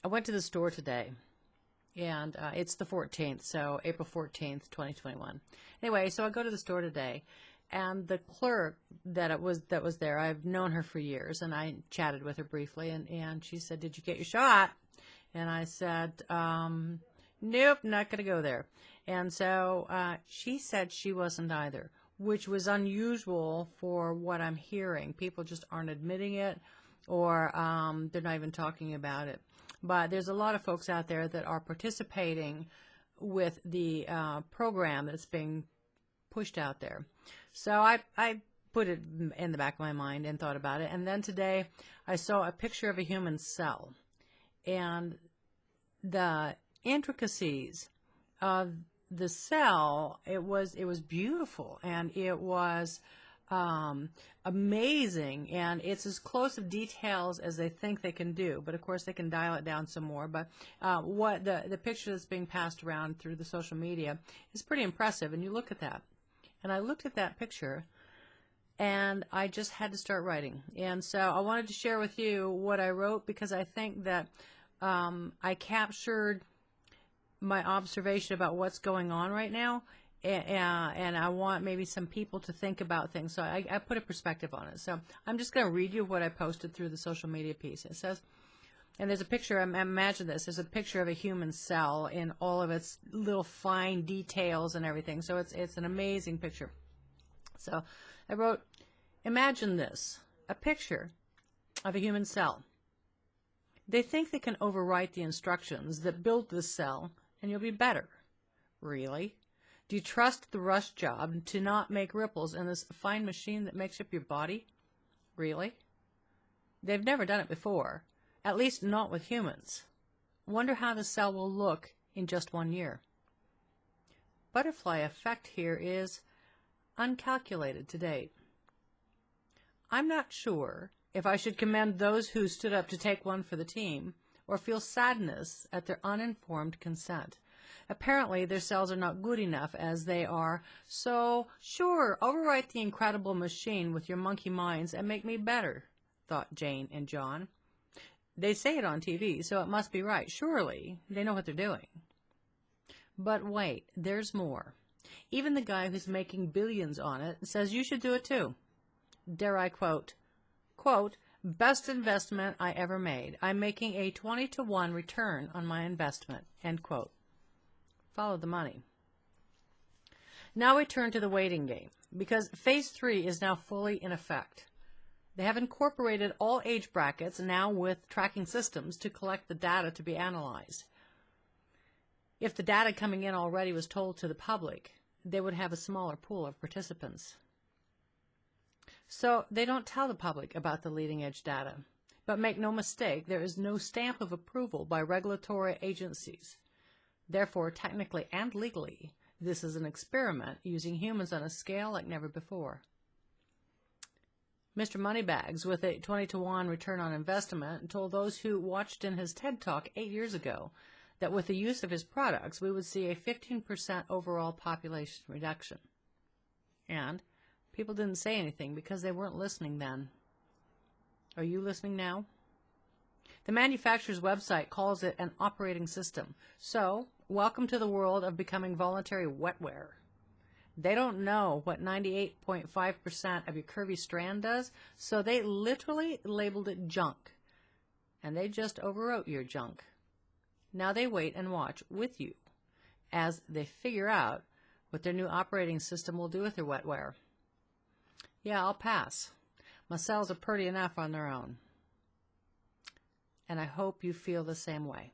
I went to the store today, and it's the 14th, so April 14th, 2021. Anyway, so I go to the store today, and the clerk that was there, I've known her for years, and I chatted with her briefly, and she said, "Did you get your shot?" And I said, "Nope, not going to go there." And so she said she wasn't either, which was unusual for what I'm hearing. People just aren't admitting it, or they're not even talking about it. But there's a lot of folks out there that are participating with the program that's being pushed out there. So I put it in the back of my mind and thought about it. And then today I saw a picture of a human cell. And the intricacies of the cell, it was beautiful, and it was amazing, and it's as close of details as they think they can do, but of course they can dial it down some more. But what the picture that's being passed around through the social media is pretty impressive, and you look at that, and I looked at that picture and I just had to start writing. And so I wanted to share with you what I wrote, because I think that I captured my observation about what's going on right now, and I want maybe some people to think about things. So I put a perspective on it. So I'm just going to read you what I posted through the social media piece. It says, and there's a picture, imagine this, there's a picture of a human cell in all of its little fine details and everything. So it's an amazing picture. So I wrote, imagine this, a picture of a human cell. They think they can overwrite the instructions that build this cell and you'll be better. Really? Do you trust the rush job to not make ripples in this fine machine that makes up your body? Really? They've never done it before, at least not with humans. Wonder how the cell will look in just 1 year. Butterfly effect here is uncalculated to date. I'm not sure if I should commend those who stood up to take one for the team, or feel sadness at their uninformed consent. Apparently, their cells are not good enough as they are, so sure, overwrite the incredible machine with your monkey minds and make me better, thought Jane and John. They say it on TV, so it must be right. Surely, they know what they're doing. But wait, there's more. Even the guy who's making billions on it says you should do it too. Dare I quote, best investment I ever made. I'm making a 20-to-1 return on my investment, end quote. Follow the money. Now we turn to the waiting game, because phase 3 is now fully in effect. They have incorporated all age brackets now with tracking systems to collect the data to be analyzed. If the data coming in already was told to the public, they would have a smaller pool of participants. So they don't tell the public about the leading edge data. But make no mistake, there is no stamp of approval by regulatory agencies. Therefore, technically and legally, this is an experiment using humans on a scale like never before. Mr. Moneybags, with a 20-to-1 return on investment, told those who watched in his TED Talk 8 years ago that with the use of his products, we would see a 15% overall population reduction. And people didn't say anything because they weren't listening then. Are you listening now? The manufacturer's website calls it an operating system. So, welcome to the world of becoming voluntary wetware. They don't know what 98.5% of your curvy strand does, so they literally labeled it junk. And they just overwrote your junk. Now they wait and watch with you as they figure out what their new operating system will do with their wetware. Yeah, I'll pass. My cells are pretty enough on their own. And I hope you feel the same way.